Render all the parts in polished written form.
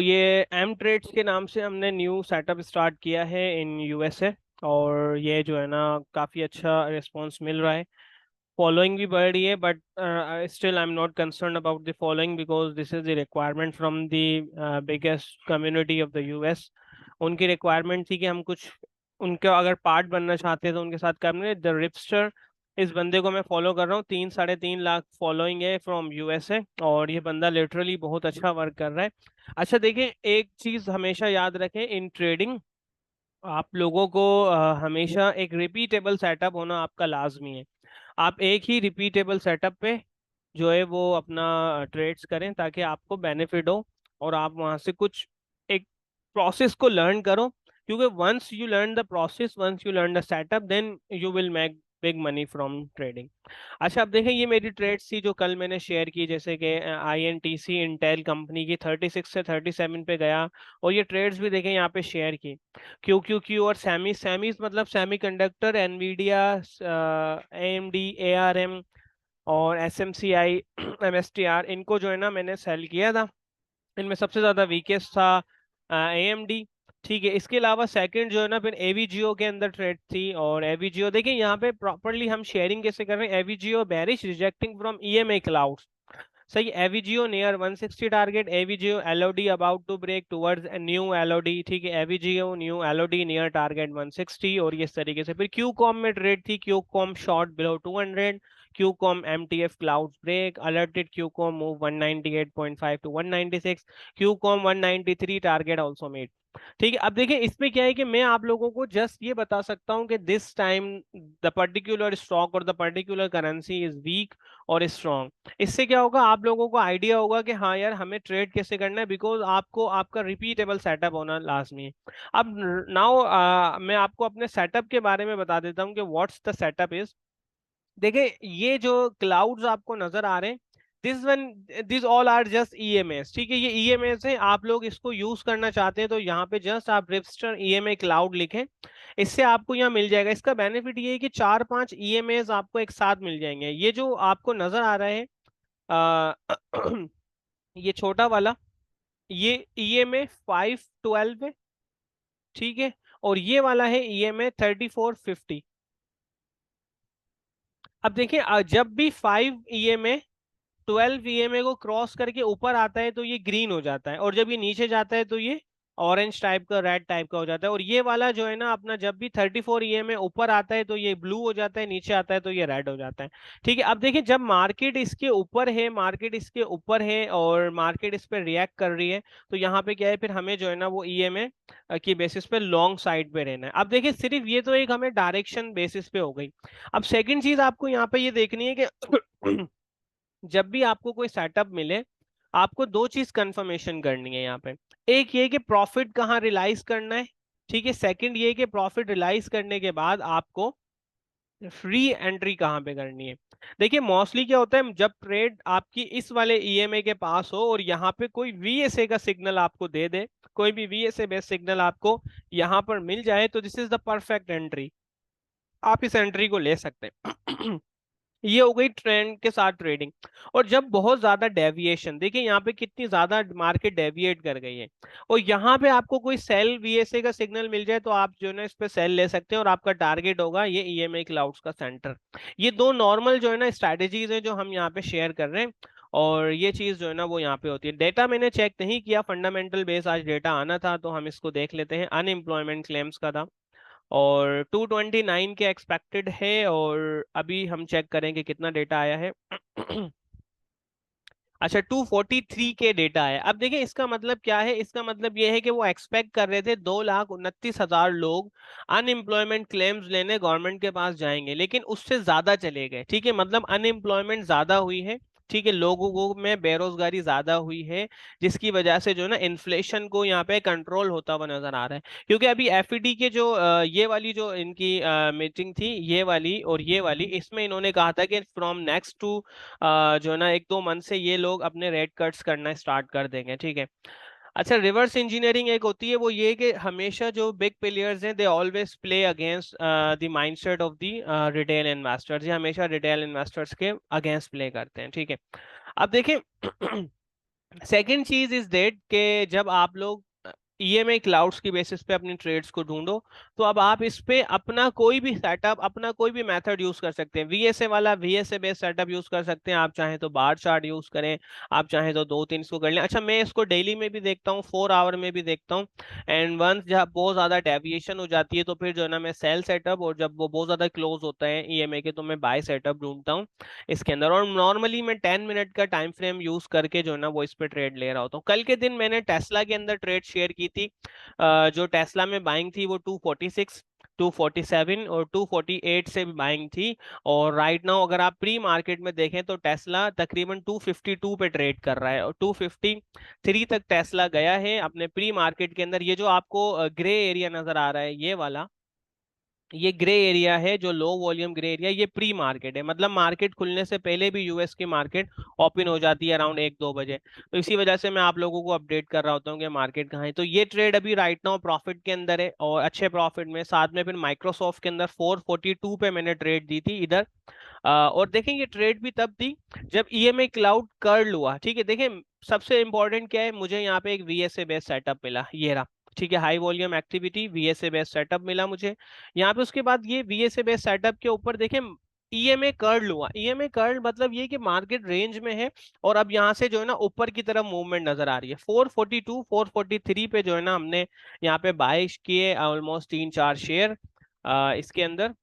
ये M trades के नाम से हमने न्यू सेटअप स्टार्ट किया है इन यूएसए। और ये जो है ना काफ़ी अच्छा रिस्पांस मिल रहा है। फॉलोइंग भी बढ़ रही है, but still I am not concern about the following because this is the requirement from the biggest community of the US. उनकी रिक्वायरमेंट थी कि हम कुछ उनका अगर पार्ट बनना चाहते हैं तो उनके साथ करने। द रिपस्टर, इस बंदे को मैं फॉलो कर रहा हूँ, 3 साढ़े 3 लाख फॉलोइंग है फ्रॉम यूएसए, और ये बंदा लिटरली बहुत अच्छा वर्क कर रहा है। अच्छा देखें, एक चीज हमेशा याद रखें इन ट्रेडिंग, आप लोगों को हमेशा एक रिपीटेबल सेटअप होना आपका लाजमी है। आप एक ही रिपीटेबल सेटअप पे जो है वो अपना ट्रेड्स करें ताकि आपको बेनिफिट हो, और आप वहां से कुछ एक प्रोसेस को लर्न करो। क्योंकि once you learn the process, once you learn the setup, then you will make big money from trading. अच्छा, अब देखें, ये मेरी ट्रेड्स थी जो कल मैंने शेयर की, जैसे कि INTC इंटेल कंपनी की 36 से 37 पे गया। और ये ट्रेड्स भी देखें यहाँ पे शेयर की। क्यू और सेमीज मतलब semi conductor, Nvidia, AMD, ARM और SMCI, MSTR, इनको जो है ना मैंने सेल किया था। इनमें सबसे ज्यादा वीकेस्ट था AMD। ठीक है, इसके अलावा सेकंड जो है ना फिर AVGO के अंदर ट्रेड थी। और AVGO देखिए यहाँ पे प्रॉपरली हम शेयरिंग कैसे कर रहे हैं। AVGO bearish, rejecting from EMA clouds. सही, AVGO near 160 target, AVGO LOD about to break towards new LOD। ठीक है, AVGO new LOD near target 160। और ये इस तरीके से फिर क्यूकॉम में ट्रेड थी, QCOM short below 200, QCOM MTF clouds break, alerted QCOM move 198.5 to 196, QCOM 193 target also made. ठीक है, अब देखिए इसमें क्या है कि मैं आप लोगों को जस्ट ये बता सकता हूं कि this time the particular stock और the particular currency is weak और स्ट्रॉन्ग। इससे क्या होगा, आप लोगों को आइडिया होगा कि हाँ यार हमें ट्रेड कैसे करना है, बिकॉज आपको आपका रिपीटेबल सेटअप होना लाजमी है। अब नाउ मैं आपको अपने सेटअप के बारे में बता देता हूँ कि व्हाट्स द सेटअप इज। देखिए, ये जो क्लाउड्स आपको नजर आ रहे हैं, this one, this all are just EMAs। ठीक है, ये EMAs है। आप लोग इसको यूज करना चाहते हैं तो यहाँ पे जस्ट आप रिपस्टर EMA क्लाउड लिखें, इससे आपको यहाँ मिल जाएगा। इसका बेनिफिट ये है कि 4-5 EMAs आपको एक साथ मिल जाएंगे। ये जो आपको नजर आ रहा है ये छोटा वाला, ये EMA 512 है। ठीक है, और ये वाला है EMA 3450। अब देखिए, जब भी 5 EMA 12 EMA को क्रॉस करके ऊपर आता है तो ये ग्रीन हो जाता है, और जब ये नीचे जाता है तो ये ऑरेंज टाइप का, रेड टाइप का हो जाता है। और ये वाला जो है ना अपना, जब भी 34 EMA ऊपर आता है तो ये ब्लू हो जाता है, नीचे आता है तो ये रेड हो जाता है। ठीक है, अब देखिए, जब मार्केट इसके ऊपर है, मार्केट इसके ऊपर है और मार्केट इस पर रिएक्ट कर रही है, तो यहाँ पे क्या है, फिर हमें जो है ना वो EMA की बेसिस पे लॉन्ग साइड पे रहना है। अब देखिए, सिर्फ ये तो एक हमें डायरेक्शन बेसिस पे हो गई। अब सेकंड चीज आपको यहाँ पे ये देखनी है कि जब भी आपको कोई सेटअप मिले, आपको दो चीज कंफर्मेशन करनी है यहाँ पे। एक ये कि प्रॉफिट कहाँ रियलाइज करना है। ठीक है, सेकंड ये कि प्रॉफिट रियलाइज करने के बाद आपको फ्री एंट्री कहाँ पे करनी है। देखिए, मोस्टली क्या होता है, जब ट्रेड आपकी इस वाले EMA के पास हो और यहाँ पे कोई VSA का सिग्नल आपको दे दे, कोई भी VSA बेस्ड सिग्नल आपको यहाँ पर मिल जाए, तो this is the perfect entry. आप इस एंट्री को ले सकते हैं। ये हो गई ट्रेंड के साथ ट्रेडिंग। और जब बहुत ज्यादा डेविएशन, देखिए यहाँ पे कितनी ज्यादा मार्केट डेविएट कर गई है, और यहाँ पे आपको कोई सेल VSA का सिग्नल मिल जाए तो आप जो है ना इस पे सेल ले सकते हैं, और आपका टारगेट होगा ये EMA क्लाउड्स का सेंटर। ये दो नॉर्मल जो है ना स्ट्रैटेजीज है जो हम यहाँ पे शेयर कर रहे हैं। और ये चीज जो है ना वो यहाँ पे होती है। डेटा मैंने चेक नहीं किया, फंडामेंटल बेस आज डेटा आना था तो हम इसको देख लेते हैं। अनएम्प्लॉयमेंट क्लेम्स का था, और 229 के एक्सपेक्टेड है, और अभी हम चेक करेंगे कितना डेटा आया है। अच्छा, 243 के डेटा है। अब देखिए इसका मतलब क्या है, इसका मतलब ये है कि वो एक्सपेक्ट कर रहे थे 2,29,000 लोग अनएम्प्लॉयमेंट क्लेम्स लेने गवर्नमेंट के पास जाएंगे, लेकिन उससे ज्यादा चले गए। ठीक है, मतलब अनएम्प्लॉयमेंट ज्यादा हुई है। ठीक है, लोगों को में बेरोजगारी ज्यादा हुई है, जिसकी वजह से जो है ना इन्फ्लेशन को यहाँ पे कंट्रोल होता हुआ नजर आ रहा है। क्योंकि अभी FED के जो ये वाली जो इनकी मीटिंग थी, ये वाली और ये वाली, इसमें इन्होंने कहा था कि फ्रॉम नेक्स्ट टू जो है ना 1-2 मंथ से ये लोग अपने रेट कट्स करना स्टार्ट कर देंगे। ठीक है। अच्छा, रिवर्स इंजीनियरिंग एक होती है, वो ये कि हमेशा जो बिग प्लेयर्स हैं they always play against the mindset of the retail investors. ये हमेशा रिटेल इन्वेस्टर्स के अगेंस्ट प्ले करते हैं। ठीक है, अब देखें सेकंड चीज इज दैट कि जब आप लोग ईएमआई क्लाउड्स की बेसिस पे अपनी ट्रेड्स को ढूंढो, तो अब आप इस पे अपना कोई भी सेटअप, अपना कोई भी मेथड यूज कर सकते हैं। वीएसए वाला वीएसए बेस्ड सेटअप यूज कर सकते हैं, आप चाहें तो बार चार्ट यूज करें, आप चाहें तो 2-3 इसको कर लें। अच्छा, मैं इसको डेली में भी देखता हूँ, 4 आवर में भी देखता हूँ, एंड वंस जब बहुत ज्यादा डेविएशन हो जाती है तो फिर जो है ना मैं सेल सेटअप, और जब वो बहुत ज्यादा क्लोज होता है ईएमआई के तो मैं बाय सेटअप ढूंढता हूँ इसके अंदर। और नॉर्मली मैं 10 मिनट का टाइम फ्रेम यूज करके जो है ना वो इस पे ट्रेड ले रहा होता हूँ। कल के दिन मैंने टेस्ला के अंदर ट्रेड शेयर की थी। जो टेस्ला में बाइंग थी वो 246, 247 और 248 से भी बाइंग थी। और राइट नाउ अगर आप प्री मार्केट में देखें तो टेस्ला तकरीबन 252 पे ट्रेड कर रहा है, और 253 तक टेस्ला गया है अपने प्री मार्केट के अंदर। ये जो आपको ग्रे एरिया नजर आ रहा है ये वाला, ये ग्रे एरिया है जो लो वॉल्यूम ग्रे एरिया, ये प्री मार्केट है, मतलब मार्केट खुलने से पहले भी यूएस की मार्केट ओपन हो जाती है अराउंड 1-2 बजे। तो इसी वजह से मैं आप लोगों को अपडेट कर रहा होता हूँ कि मार्केट कहाँ है। तो ये ट्रेड अभी राइट नाउ प्रॉफिट के अंदर है और अच्छे प्रॉफिट में। साथ में फिर माइक्रोसॉफ्ट के अंदर 442 पे मैंने ट्रेड दी थी इधर। और देखें ये ट्रेड भी तब थी जब ईएमआई क्लाउड कर्ल हुआ। ठीक है, देखें सबसे इंपॉर्टेंट क्या है, मुझे यहाँ पे एक वीएसए बेस्ड सेटअप मिला, ये रहा। ठीक है, high volume activity VSA based setup मिला मुझे यहाँ पे। उसके बाद ये वीएसए बेस्ड सेटअप के ऊपर देखें ईएमए कर्ल हुआ। ईएमए कर्ल मतलब ये कि मार्केट रेंज में है, और अब यहाँ से जो है ना ऊपर की तरफ मूवमेंट नजर आ रही है। 442 443 पे जो है ना हमने यहाँ पे बाय किए ऑलमोस्ट 3-4 शेयर इसके अंदर,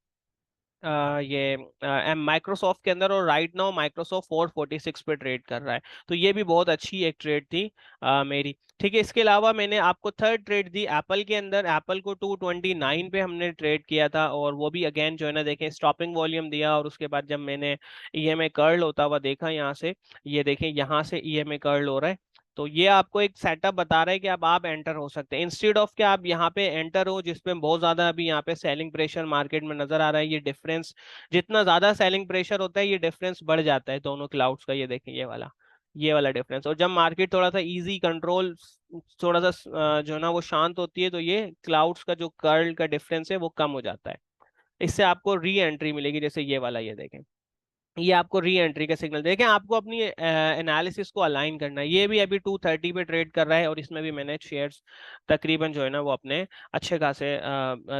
ये माइक्रोसॉफ्ट के अंदर। और राइट नाउ माइक्रोसॉफ्ट 446 पे ट्रेड कर रहा है। तो ये भी बहुत अच्छी एक ट्रेड थी मेरी। ठीक है, इसके अलावा मैंने आपको थर्ड ट्रेड दी एप्पल के अंदर। एप्पल को 229 पे हमने ट्रेड किया था, और वो भी अगेन जो है ना देखें स्टॉपिंग वॉल्यूम दिया, और उसके बाद जब मैंने ईएमए कर्ल होता हुआ देखा यहाँ से, ये देखें यहाँ से ईएमए कर्ल हो रहा है। तो ये आपको एक सेटअप बता रहा है कि अब आप एंटर हो सकते हैं, इंस्टेड ऑफ कि आप यहाँ पे एंटर हो जिसपे बहुत ज्यादा अभी यहाँ पे सेलिंग प्रेशर मार्केट में नजर आ रहा है। ये डिफरेंस, जितना ज्यादा सेलिंग प्रेशर होता है ये डिफरेंस बढ़ जाता है दोनों क्लाउड्स का। ये देखें ये वाला डिफरेंस। और जब मार्केट थोड़ा सा इजी कंट्रोल, थोड़ा सा जो है ना वो शांत होती है, तो ये क्लाउड्स का जो कर्ल का डिफरेंस है वो कम हो जाता है। इससे आपको री एंट्री मिलेगी, जैसे ये वाला, ये देखें ये आपको री एंट्री का सिग्नल। देखें आपको अपनी एनालिसिस को अलाइन करना है। ये भी अभी 230 पे ट्रेड कर रहा है, और इसमें भी मैंने शेयर्स तकरीबन जो है ना वो अपने अच्छे खासे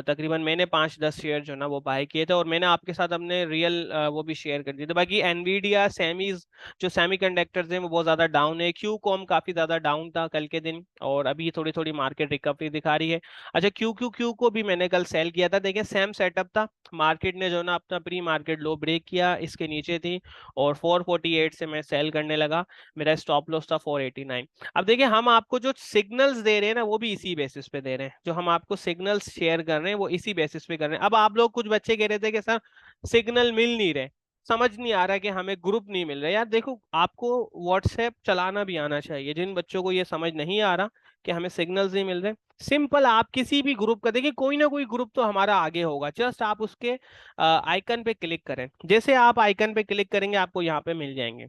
तकरीबन मैंने 5-10 शेयर जो है ना वो बाय किए थे, और मैंने आपके साथ अपने रियल वो भी शेयर कर दिए थे। बाकी एनवीडिया सेमीज जो सेमी कंडक्टर्स हैं वो बहुत ज्यादा डाउन है। क्यू कॉम काफी ज्यादा डाउन था कल के दिन, और अभी थोड़ी थोड़ी मार्केट रिकवरी दिखा रही है। अच्छा, क्यू को भी मैंने कल सेल किया था। देखिए सेम सेटअप था, मार्केट ने जो है ना अपना प्री मार्केट लो ब्रेक किया, इसके नीचे थी, और 448 से मैं सेल करने लगा। मेरा स्टॉप लॉस था 489। अब देखिए हम आपको जो सिग्नल्स दे रहे हैं ना वो भी इसी बेसिस पे दे रहे हैं, जो हम आपको सिग्नल्स शेयर कर रहे हैं वो इसी बेसिस पे कर रहे हैं। अब आप लोग, कुछ बच्चे कह रहे थे कि सर सिग्नल मिल नहीं रहे, समझ नहीं आ रहा कि हमें ग्रुप नहीं मिल रहा। यार देखो, आपको व्हाट्सएप चलाना भी आना चाहिए। जिन बच्चों को ये समझ नहीं आ रहा कि हमें सिग्नल्स नहीं मिल रहे, सिंपल आप किसी भी ग्रुप का देखिए, कोई ना कोई ग्रुप तो हमारा आगे होगा, जस्ट आप उसके आइकन पे क्लिक करें। जैसे आप आइकन पे क्लिक करेंगे आपको यहाँ पे मिल जाएंगे।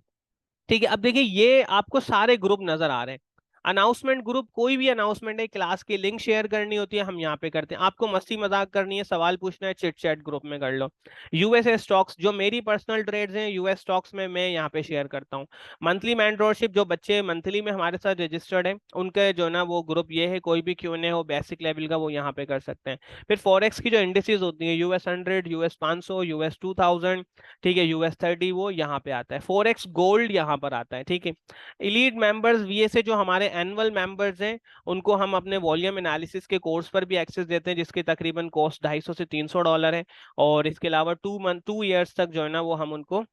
ठीक है, अब देखिए ये आपको सारे ग्रुप नजर आ रहे हैं। अनाउंसमेंट ग्रुप, कोई भी अनाउंसमेंट है, क्लास की लिंक शेयर करनी होती है हम यहाँ पे करते हैं। आपको मस्ती मजाक करनी है, सवाल पूछना है, चिट चैट ग्रुप में कर लो। यूएसए स्टॉक्स, जो मेरी पर्सनल ट्रेड्स हैं यूएस स्टॉक्स में, मैं यहाँ पे शेयर करता हूँ। मंथली मेंटरशिप, जो बच्चे मंथली में हमारे साथ रजिस्टर्ड हैं उनके जो है ना वो ग्रुप ये है, कोई भी क्यों हो बेसिक लेवल का वो यहाँ पे कर सकते हैं। फिर फॉरेक्स की जो इंडिसेस होती है, US 100, US 500, US 2000, ठीक है, US 30, वो यहाँ पे आता है। फॉरेक्स गोल्ड यहाँ पर आता है। ठीक है, इलीट मेंबर्स वीएसए जो हमारे एनुअल मेंबर्स हैं, उनको हम अपने वॉल्यूम एनालिसिस के कोर्स पर भी एक्सेस देते हैं, जिसकी तकरीबन कॉस्ट $250 से $300 है। और इसके अलावा 2 ईयर्स तक जो है ना वो हम उनको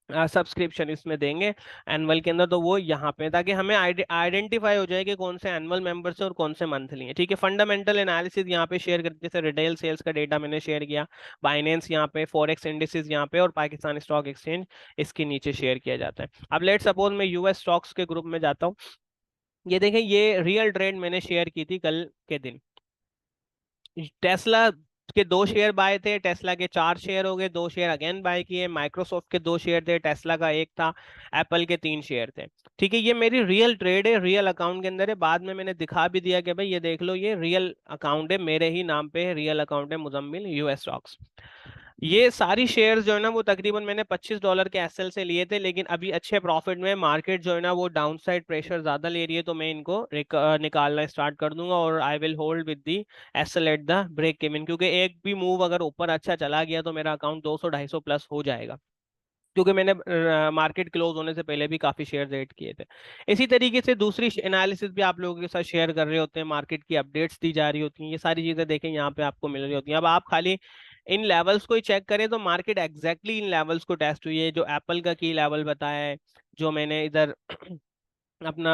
सब्सक्रिप्शन इसमें देंगे एनुअल के अंदर। तो वो यहाँ पे, ताकि हमें आइडेंटिफाई हो जाए कि कौन से एनुअल मेंबर्स हैं और कौन से मंथली हैं। ठीक है, फंडामेंटल एनालिसिस यहाँ पे शेयर करते हैं, जैसे रिटेल सेल्स का डेटा मैंने शेयर किया, बाइनेंस यहाँ पे, फॉरेक्स इंडिसेस यहाँ पे, और पाकिस्तान स्टॉक एक्सचेंज इसके नीचे शेयर किया जाता है। अब लेट सपोज मैं यूएस स्टॉक्स के ग्रुप में जाता हूँ। ये देखें ये रियल ट्रेड मैंने शेयर की थी कल के दिन। टेस्ला के 2 शेयर बाय थे, टेस्ला के 4 शेयर हो गए, 2 शेयर अगेन बाय किए। माइक्रोसॉफ्ट के 2 शेयर थे, टेस्ला का एक था, एप्पल के 3 शेयर थे। ठीक है, ये मेरी रियल ट्रेड है, रियल अकाउंट के अंदर है। बाद में मैंने दिखा भी दिया कि भाई ये देख लो, ये रियल अकाउंट है, मेरे ही नाम पे है, रियल अकाउंट है, मुजम्मिल यूएस स्टॉक्स। ये सारी शेयर्स जो है ना वो तकरीबन मैंने $25 के एसएल से लिए थे, लेकिन अभी अच्छे प्रॉफिट में मार्केट जो है ना वो डाउन साइड प्रेशर ज्यादा ले रही है, तो मैं इनको निकालना स्टार्ट कर दूंगा और I will hold with the SL at the break even, क्योंकि एक भी मूव अगर ऊपर अच्छा चला गया तो मेरा अकाउंट 200-250 प्लस हो जाएगा, क्योंकि मैंने मार्केट क्लोज होने से पहले भी काफी शेयर ऐड किए थे। इसी तरीके से दूसरी एनालिसिस भी आप लोगों के साथ शेयर कर रहे होते हैं, मार्केट की अपडेट्स दी जा रही होती हैं, ये सारी चीजें देखें यहाँ पे आपको मिल रही होती हैं। अब आप खाली इन लेवल्स को ही चेक करें तो मार्केट एग्जैक्टली इन लेवल्स को टेस्ट हुई है, जो एप्पल का की लेवल बताया है, जो मैंने इधर अपना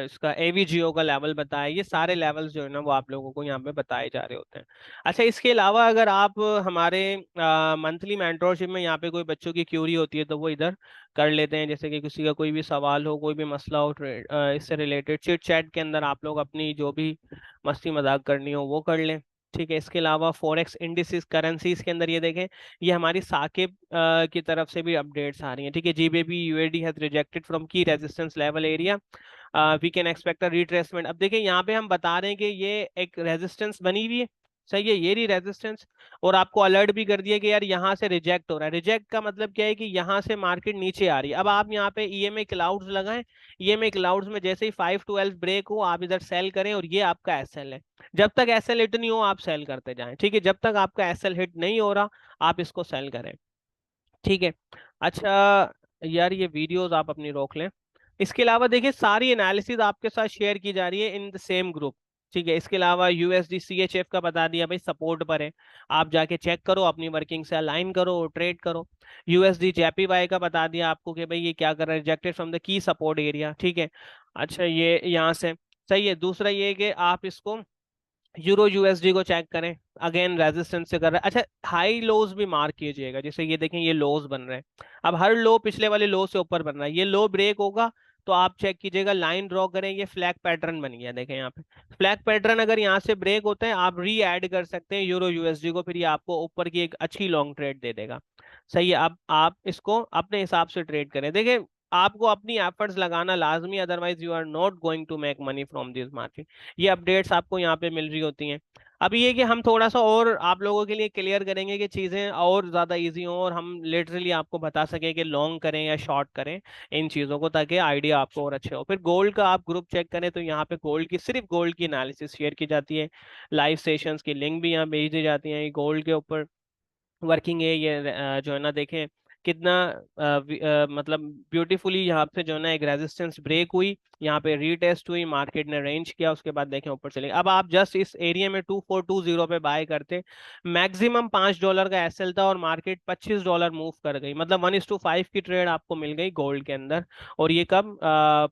इसका एवीजीओ का लेवल बताया, ये सारे लेवल्स जो है ना वो आप लोगों को यहाँ पे बताए जा रहे होते हैं। अच्छा, इसके अलावा अगर आप हमारे मंथली मेंटोरशिप में यहाँ पे कोई बच्चों की क्यूरी होती है तो वो इधर कर लेते हैं, जैसे कि किसी का कोई भी सवाल हो, कोई भी मसला हो इससे रिलेटेड, चिट चैट के अंदर आप लोग अपनी जो भी मस्ती मजाक करनी हो वो कर लें। ठीक है, इसके अलावा फॉरेक्स इंडिसेस करेंसीज के अंदर ये देखें, ये हमारी साकिब की तरफ से भी अपडेट्स आ रही हैं। ठीक है, GBP USD has rejected from key resistance level area, we can expect a retracement. अब देखिए यहाँ पे हम बता रहे हैं कि ये एक रेजिस्टेंस बनी हुई है, सही है, ये रही रेजिस्टेंस, और आपको अलर्ट भी कर दिया कि यार यहाँ से रिजेक्ट हो रहा है। रिजेक्ट का मतलब क्या है कि यहाँ से मार्केट नीचे आ रही है। अब आप यहाँ पे ईएमए क्लाउड्स लगाएं, ईएमए क्लाउड्स में जैसे ही 512 ब्रेक हो आप इधर सेल करें, और ये आपका एसएल है। जब तक एसएल हिट नहीं हो आप सेल करते जाएं, ठीक है, जब तक आपका एसएल हिट नहीं हो रहा आप इसको सेल करें। ठीक है। अच्छा यार, ये वीडियोस आप अपनी रोक लें। इसके अलावा देखिए सारी एनालिसिस आपके साथ शेयर की जा रही है इन द सेम ग्रुप। ठीक है, इसके अलावा यूएसडी सीएचएफ का बता दिया भाई सपोर्ट पर है, आप जाके चेक करो, अपनी वर्किंग से अलाइन करो और ट्रेड करो। यूएसडी जेपीवाई का बता दिया आपको कि भाई ये क्या कर रहा है, rejected from the key support area. ठीक है, अच्छा ये यहाँ से सही है। दूसरा ये है कि आप इसको यूरो यूएसडी को चेक करें, अगेन रेजिस्टेंस से कर रहा है। अच्छा, हाई लोज भी मार्क कीजिएगा, जैसे ये देखें ये लोज बन रहे हैं, अब हर लो पिछले वाले लो से ऊपर बन रहा है, ये लो ब्रेक होगा तो आप चेक कीजिएगा, लाइन ड्रॉ करें, ये फ्लैग पैटर्न बन गया, देखें यहाँ पे फ्लैग पैटर्न अगर यहाँ से ब्रेक होता है आप री ऐड कर सकते हैं यूरो यूएसडी को, फिर ये आपको ऊपर की एक अच्छी लॉन्ग ट्रेड दे देगा। सही है, अब आप इसको अपने हिसाब से ट्रेड करें। देखिए आपको अपनी एफर्ट्स लगाना लाजमी, otherwise you are not going to make money from this market. ये अपडेट्स आपको यहाँ पे मिल रही होती हैं। अभी ये कि हम थोड़ा सा और आप लोगों के लिए क्लियर करेंगे कि चीज़ें और ज़्यादा इजी हों, और हम लिटरली आपको बता सकें कि लॉन्ग करें या शॉर्ट करें इन चीज़ों को, ताकि आइडिया आपको और अच्छे हो। फिर गोल्ड का आप ग्रुप चेक करें तो यहाँ पे गोल्ड की, सिर्फ गोल्ड की एनालिसिस शेयर की जाती है, लाइव सेशंस की लिंक भी यहाँ भेज दी जाती हैं। गोल्ड के ऊपर वर्किंग है ये जो है ना, देखें कितना मतलब ब्यूटीफुली यहाँ पे जो है ना एक रेजिस्टेंस ब्रेक हुई, यहाँ पे रीटेस्ट हुई, मार्केट ने रेंज किया, उसके बाद देखें ऊपर चले। अब आप जस्ट इस एरिया में 2420 पे बाय करते, मैक्सिमम $5 का एसएल था और मार्केट $25 मूव कर गई, मतलब 1:5 की ट्रेड आपको मिल गई गोल्ड के अंदर। और ये कब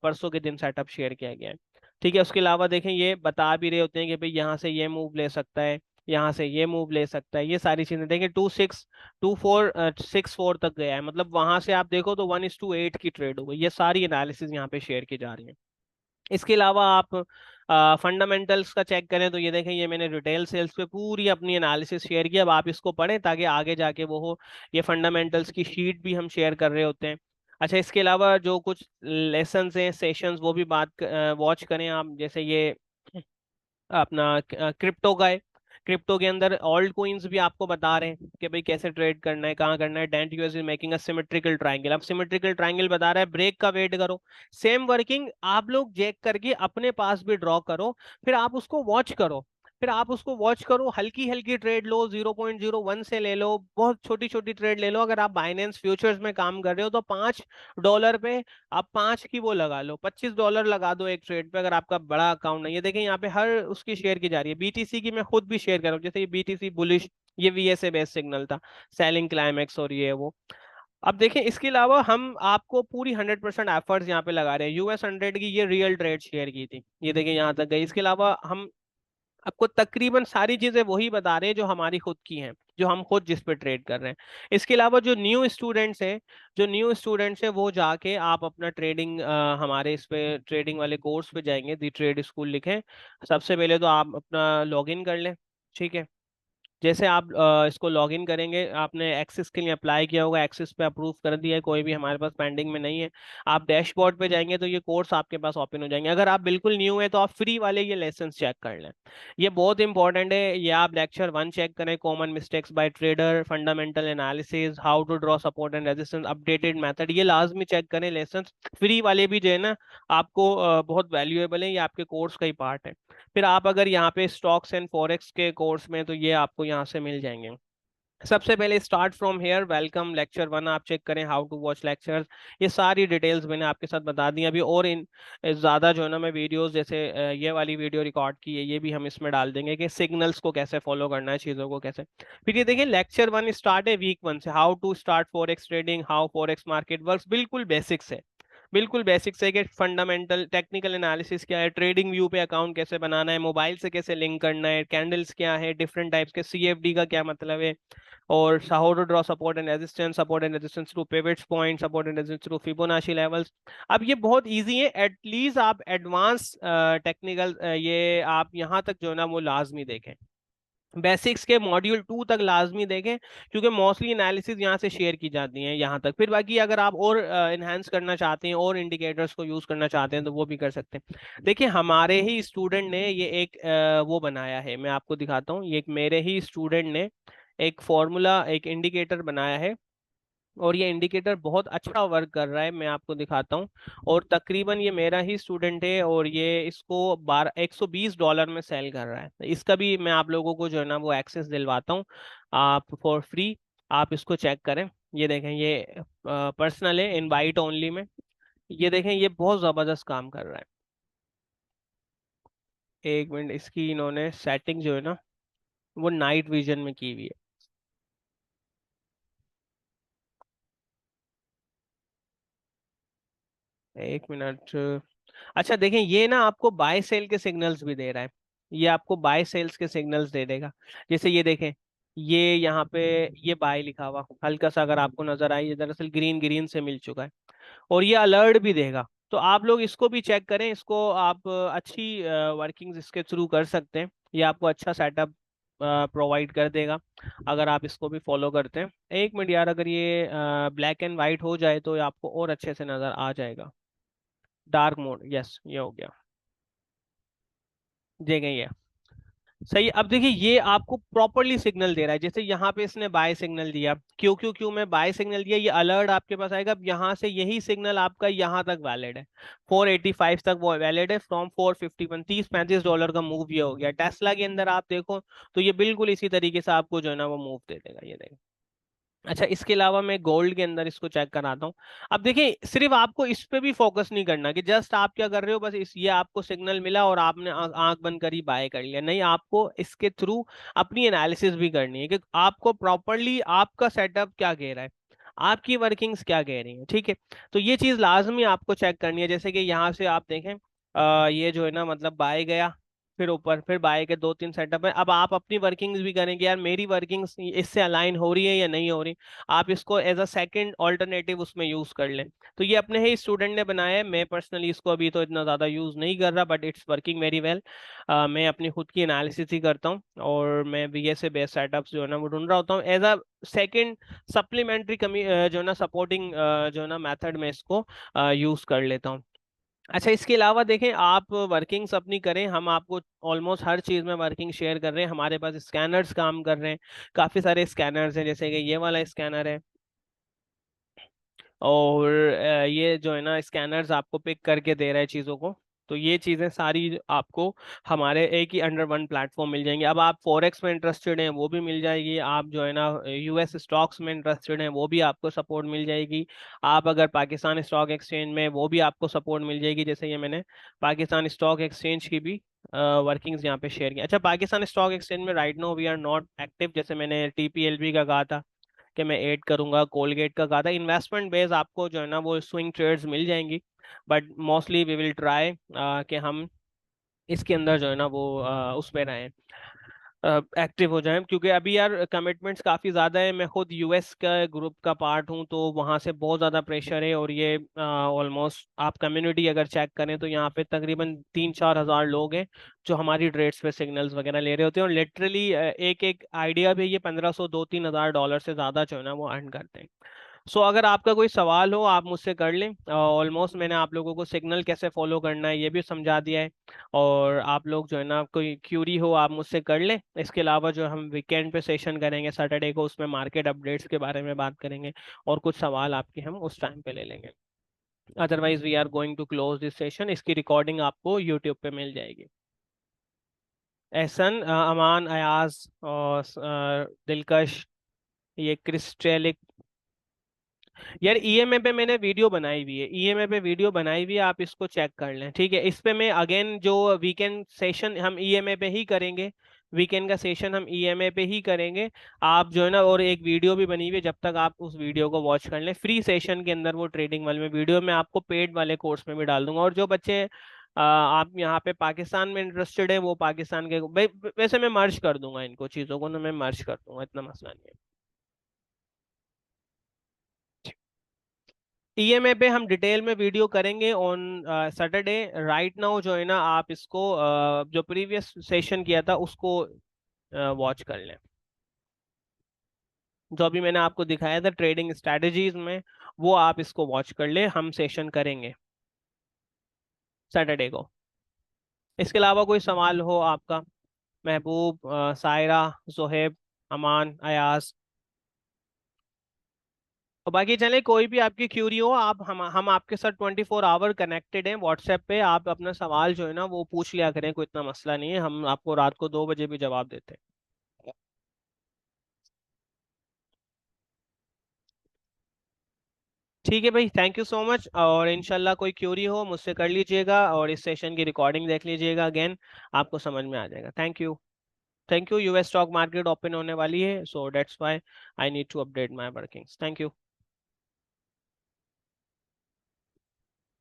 परसों के दिन सेटअप शेयर किया गया है। ठीक है, उसके अलावा देखें ये बता भी रहे होते हैं कि भाई यहाँ से ये मूव ले सकता है, यहाँ से ये मूव ले सकता है, ये सारी चीजें देखें 2464 तक गया है, मतलब वहां से आप देखो तो 1:8 की ट्रेड हो गई। ये सारी एनालिसिस यहाँ पे शेयर की जा रही है। इसके अलावा आप फंडामेंटल्स का चेक करें तो ये देखें, ये मैंने रिटेल सेल्स पे पूरी अपनी एनालिसिस शेयर की, अब आप इसको पढ़ें ताकि आगे जाके वो हो। ये फंडामेंटल्स की शीट भी हम शेयर कर रहे होते हैं। अच्छा, इसके अलावा जो कुछ लेसन्स हैं, सेशंस, वो भी बात वॉच करें आप, जैसे ये अपना क्रिप्टो का है, क्रिप्टो के अंदर ऑल्ट कोइंस भी आपको बता रहे हैं कि भाई कैसे ट्रेड करना है, कहाँ करना है। Dent US is making a symmetrical triangle, अब सिमेट्रिकल ट्रायंगल बता रहा है, ब्रेक का वेट करो। सेम वर्किंग आप लोग चेक करके अपने पास भी ड्रॉ करो, फिर आप उसको वॉच करो, फिर आप उसको वॉच करो, हल्की हल्की ट्रेड लो, 0.01 से ले लो, बहुत छोटी छोटी ट्रेड ले लो। अगर आप बाइनेंस फ्यूचर्स में काम कर रहे हो तो $5 पे आप 5 की वो लगा लो, $25 लगा दो एक ट्रेड पे, अगर आपका बड़ा अकाउंट नहीं है। देखिए यहाँ पे हर उसकी शेयर की जा रही है, बीटीसी की मैं खुद भी शेयर कर रहा हूँ, जैसे ये बीटीसी बुलिश, ये वीएसए बेस सिग्नल था, सेलिंग क्लाइमेक्स और ये वो। अब देखें इसके अलावा हम आपको पूरी 100% एफर्ट्स यहाँ पे लगा रहे हैं। US 100 की ये रियल ट्रेड शेयर की थी, ये देखिए यहाँ तक गई। इसके अलावा हम आपको तकरीबन सारी चीजें वही बता रहे हैं जो हमारी खुद की हैं, जो हम खुद जिस पे ट्रेड कर रहे हैं। इसके अलावा जो न्यू स्टूडेंट्स हैं, वो जाके आप अपना ट्रेडिंग हमारे इस पे ट्रेडिंग वाले कोर्स पे जाएंगे, दी ट्रेड स्कूल लिखें, सबसे पहले तो आप अपना लॉगिन कर लें। ठीक है, जैसे आप इसको लॉगिन करेंगे, आपने एक्सेस के लिए अप्लाई किया होगा, एक्सेस पे अप्रूव कर दिया है, कोई भी हमारे पास पेंडिंग में नहीं है। आप डैशबोर्ड पे जाएंगे तो ये कोर्स आपके पास ओपन हो जाएंगे। अगर आप बिल्कुल न्यू है तो आप फ्री वाले ये लेसन चेक कर लें, ये बहुत इंपॉर्टेंट है। ये आप लेक्चर 1 चेक करें, common mistakes by trader, fundamental analysis, how to draw support and resistance, updated method, ये लाजमी चेक करें। लेसन फ्री वाले भी जो है ना आपको बहुत वैल्यूएबल है, ये आपके कोर्स का ही पार्ट है। फिर आप अगर यहाँ पे स्टॉक्स एंड फॉरेक्स के कोर्स में, तो ये आपको यहाँ से मिल जाएंगे। सबसे पहले start from here, welcome lecture 1 आप चेक करें, हाउ टू वॉच लेक्चर्स, ये सारी डिटेल्स मैंने आपके साथ बता दी अभी। और इन ज़्यादा जो है ना मैं वीडियोस, जैसे ये वाली वीडियो रिकॉर्ड की है, ये भी हम इसमें डाल देंगे कि सिग्नल्स को कैसे फॉलो करना है, चीज़ों को कैसे। फिर ये देखिए लेक्चर 1 स्टार्ट है वीक 1 से, how to start forex trading, how forex market works, बिल्कुल बेसिक्स है। बिल्कुल बेसिक्स है कि फंडामेंटल टेक्निकल एनालिसिस क्या है, ट्रेडिंग व्यू पे अकाउंट कैसे बनाना है, मोबाइल से कैसे लिंक करना है, कैंडल्स क्या है, डिफरेंट टाइप्स के, सीएफडी का क्या मतलब है, और how to draw support and resistance through pivots point, support and resistance through Fibonacci levels. अब ये बहुत इजी है, एटलीस्ट आप एडवांस टेक्निकल ये आप यहाँ तक जो है ना वो लाजमी देखें। बेसिक्स के मॉड्यूल 2 तक लाजमी देखें, क्योंकि मोस्टली एनालिसिस यहाँ से शेयर की जाती हैं यहाँ तक। फिर बाकी अगर आप और इन्हांस करना चाहते हैं और इंडिकेटर्स को यूज करना चाहते हैं तो वो भी कर सकते हैं। देखिए हमारे ही स्टूडेंट ने ये एक वो बनाया है, मैं आपको दिखाता हूँ। ये एक मेरे ही स्टूडेंट ने एक फॉर्मूला, एक इंडिकेटर बनाया है, और ये इंडिकेटर बहुत अच्छा वर्क कर रहा है, मैं आपको दिखाता हूँ। और तकरीबन ये मेरा ही स्टूडेंट है, और ये इसको 120 डॉलर में सेल कर रहा है। इसका भी मैं आप लोगों को जो है ना वो एक्सेस दिलवाता हूँ, आप फॉर फ्री आप इसको चेक करें। ये देखें, ये पर्सनल है, इनवाइट ओनली में। ये देखें, ये बहुत ज़बरदस्त काम कर रहा है। एक मिनट, इसकी इन्होंने सेटिंग जो है ना वो नाइट विजन में की हुई है। एक मिनट। अच्छा देखें, ये ना आपको बाय सेल के सिग्नल्स भी दे रहा है, ये आपको बाय सेल्स के सिग्नल्स दे देगा। जैसे ये देखें, ये यहाँ पे ये बाय लिखा हुआ हल्का सा अगर आपको नजर आए, ये दरअसल ग्रीन ग्रीन से मिल चुका है। और ये अलर्ट भी देगा, तो आप लोग इसको भी चेक करें। इसको आप अच्छी वर्किंग्स इसके थ्रू कर सकते हैं, ये आपको अच्छा सेटअप प्रोवाइड कर देगा अगर आप इसको भी फॉलो करते हैं। एक मिनट यार, अगर ये ब्लैक एंड वाइट हो जाए तो ये आपको और अच्छे से नजर आ जाएगा। डार्क मोड, यस ये हो गया, दे गई है। सही है। अब देखिए ये आपको प्रॉपरली सिग्नल दे रहा है, जैसे यहाँ पे इसने बाय सिग्नल दिया, क्यों क्यों क्यों में बाय सिग्नल दिया, ये अलर्ट आपके पास आएगा। अब यहाँ से यही सिग्नल आपका यहाँ तक वैलिड है, 485 तक वो वैलिड है, फ्रॉम 451, 30-35 डॉलर का मूव ये हो गया। टेस्ला के अंदर आप देखो तो ये बिल्कुल इसी तरीके से आपको जो है ना वो मूव दे देगा, ये देखो। अच्छा, इसके अलावा मैं गोल्ड के अंदर इसको चेक कराता हूँ। अब देखिए, सिर्फ आपको इस पे भी फोकस नहीं करना कि जस्ट आप क्या कर रहे हो, बस इस ये आपको सिग्नल मिला और आपने आंख बंद करी बाय कर लिया, नहीं, आपको इसके थ्रू अपनी एनालिसिस भी करनी है कि आपको प्रॉपरली आपका सेटअप क्या कह रहा है, आपकी वर्किंग्स क्या कह रही है, ठीक है। तो ये चीज लाजमी आपको चेक करनी है। जैसे कि यहाँ से आप देखें, ये जो है ना मतलब बाय गया, फिर ऊपर, फिर बाय के 2-3 सेटअप है। अब आप अपनी वर्किंग्स भी करेंगे, यार मेरी वर्किंग्स इससे अलाइन हो रही है या नहीं हो रही, आप इसको एज अ सेकंड ऑल्टरनेटिव उसमें यूज कर लें। तो ये अपने ही स्टूडेंट ने बनाया है, मैं पर्सनली इसको अभी तो इतना ज़्यादा यूज नहीं कर रहा, but it's working very well. मैं अपनी खुद की एनालिसिस ही करता हूँ, और मैं बीए से बेस्ट सेटअप्स जो है ना वो ढूंढ रहा होता हूँ एज अ सेकंड सप्लीमेंट्री कमी जो है ना सपोर्टिंग जो है ना मेथड में इसको यूज कर लेता हूँ। अच्छा, इसके अलावा देखें, आप वर्किंग्स अपनी करें, हम आपको ऑलमोस्ट हर चीज़ में वर्किंग शेयर कर रहे हैं। हमारे पास स्कैनर्स काम कर रहे हैं, काफ़ी सारे स्कैनर्स हैं, जैसे कि ये वाला स्कैनर है, और ये जो है ना स्कैनर्स आपको पिक करके दे रहा है चीज़ों को। तो ये चीज़ें सारी आपको हमारे एक ही अंडर वन प्लेटफॉर्म मिल जाएंगी। अब आप फॉरेक्स में इंटरेस्टेड हैं वो भी मिल जाएगी, आप जो है ना यूएस स्टॉक्स में इंटरेस्टेड हैं वो भी आपको सपोर्ट मिल जाएगी, आप अगर पाकिस्तान स्टॉक एक्सचेंज में, वो भी आपको सपोर्ट मिल जाएगी। जैसे ये मैंने पाकिस्तान स्टॉक एक्सचेंज की भी वर्किंग्स यहाँ पे शेयर की। अच्छा, पाकिस्तान स्टॉक एक्सचेंज में right now we are not active, जैसे मैंने टीपीएलबी का कहा था कि मैं ऐड करूंगा, कोलगेट का कहा था। इन्वेस्टमेंट बेस आपको जो है ना वो स्विंग ट्रेड्स मिल जाएंगी, but mostly we will try कि हम इसके अंदर जो है ना वो उस पे रहें। एक्टिव हो जाएं, क्योंकि अभी यार कमिटमेंट्स काफ़ी ज़्यादा है। मैं खुद यूएस का ग्रुप का पार्ट हूँ, तो वहाँ से बहुत ज़्यादा प्रेशर है। और ये ऑलमोस्ट आप कम्युनिटी अगर चेक करें तो यहाँ पे तकरीबन 3-4 हज़ार लोग हैं जो हमारी ट्रेड्स पे सिग्नल्स वगैरह ले रहे होते हैं। और लिटरली एक एक आइडिया भी ये 1500 2-3 हज़ार डॉलर से ज़्यादा जो है ना वो अर्न करते हैं। सो अगर आपका कोई सवाल हो आप मुझसे कर लें। ऑलमोस्ट मैंने आप लोगों को सिग्नल कैसे फॉलो करना है ये भी समझा दिया है। और आप लोग जो है ना कोई क्यूरी हो आप मुझसे कर लें। इसके अलावा जो हम वीकेंड पे सेशन करेंगे सैटरडे को, उसमें मार्केट अपडेट्स के बारे में बात करेंगे और कुछ सवाल आपके हम उस टाइम पे ले लेंगे। Otherwise we are going to close this session. इसकी रिकॉर्डिंग आपको यूट्यूब पे मिल जाएगी। एहसन, अमान, अयाज और दिलकश, ये क्रिस्टेलिक। यार ईएमए पे मैंने वीडियो बनाई हुई है, ईएमए पे वीडियो बनाई हुई है, आप इसको चेक कर लें। ठीक है, इस पे मैं अगेन जो वीकेंड सेशन हम ईएमए पे ही करेंगे, वीकेंड का सेशन हम ईएमए पे ही करेंगे। आप जो है ना, और एक वीडियो भी बनी हुई है, जब तक आप उस वीडियो को वॉच कर लें फ्री सेशन के अंदर, वो ट्रेडिंग वाले में वीडियो मैं आपको पेड वाले कोर्स में भी डाल दूंगा। और जो बच्चे आप यहाँ पे पाकिस्तान में इंटरेस्टेड है वो पाकिस्तान के वैसे मैं मर्ज कर दूंगा, इनको चीज़ों को ना मैं मर्ज कर दूंगा, इतना मसला नहीं है। ईएमए पे हम डिटेल में वीडियो करेंगे ऑन सैटरडे। राइट नाउ जो है ना आप इसको जो प्रीवियस सेशन किया था उसको वॉच कर लें। जो अभी मैंने आपको दिखाया था ट्रेडिंग स्ट्रेटजीज में, वो आप इसको वॉच कर ले। हम सेशन करेंगे सैटरडे को। इसके अलावा कोई सवाल हो आपका? महबूब, सायरा, जोहेब, अमान, अयाज। और बाकी चले कोई भी आपकी क्यूरी हो, आप हम आपके साथ 24 आवर कनेक्टेड हैं व्हाट्सएप पे। आप अपना सवाल जो है ना वो पूछ लिया करें, कोई इतना मसला नहीं है। हम आपको रात को 2 बजे भी जवाब देते हैं। ठीक है भाई, थैंक यू सो मच। और इंशाल्लाह कोई क्यूरी हो मुझसे कर लीजिएगा, और इस सेशन की रिकॉर्डिंग देख लीजिएगा अगेन, आपको समझ में आ जाएगा। Thank you. Thank you. US stock market open होने वाली है, so that's why I need to update my workings. Thank you.